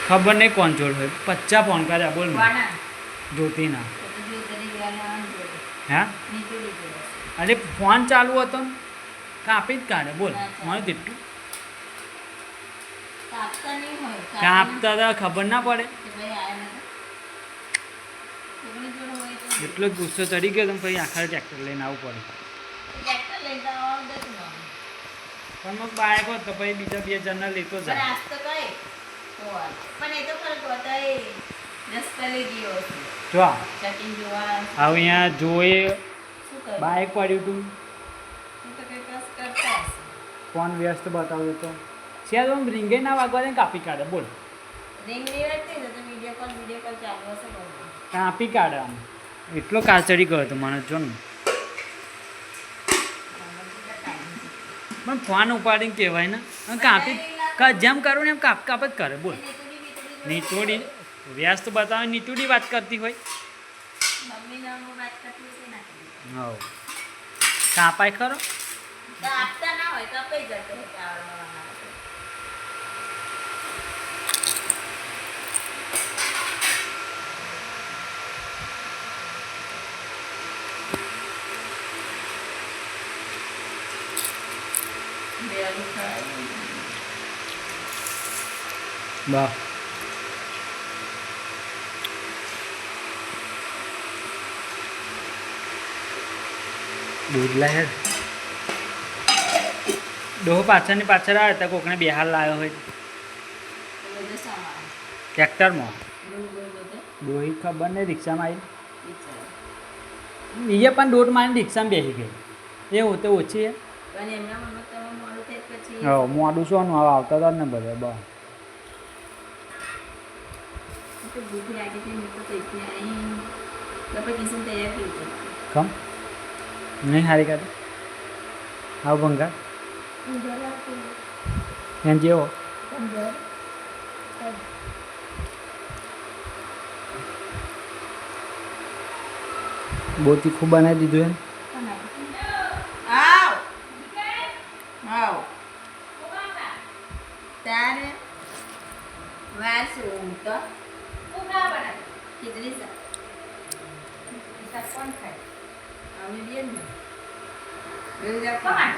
ખબર નહીં કોણ જોડ હોય 50 ફોન કર્યા બોલ ને જોતી ના હા અરે ફોન ચાલુ હતો ને કાપી જ કાઢે બોલ મને તેટલું કાપતા હતા ખબર ના પડે એટલો જ ગુસ્સો ચડી ગયો તો પછી આખા ટ્રેક્ટર લઈને આવવું પડે પણ મગ બાઇક હોત તો પછી બીજા 2 જણને લેતો જાય જો અહીંયા જોઈએ બાઇક પડ્યું હતું ફોન વ્યસ્ત બતાવ્યો તો શેર આમ રીંગે ના વાગવા દે કાપી કાઢે બોલ કાપી કાઢે આમ એટલો કાચડી ગયો હતો મને જો ને પણ ફોન ઉપાડીને કહેવાય ને કાપી જેમ કરું ને એમ કાપ કાપ જ કરે બોલ નીતોડી વ્યસ્ત બતાવે નીતુડી વાત કરતી હોય હા કાપાય ખરો વાહ દૂધ લાય ડોહો પાછળની પાછળ આવે તો કોકને બિહાર લાવ્યો હોય ટ્રેક્ટરમાં ડોહી ખબર નહીં રિક્ષામાં આવી બીજે પણ દોટ મારીને રિક્ષામાં બેસી ગઈ એવું તો ઓછી હા મોડું શું હવે આવતા હતા ને બધા બસ કમ નહીં હારી કાઢે આવ ભંગા એમ જેવો બહુ તીખું બનાવી દીધું એમ તારે વાર શું તો ખીચડી શાક કોણ ખાય અમે બેન ને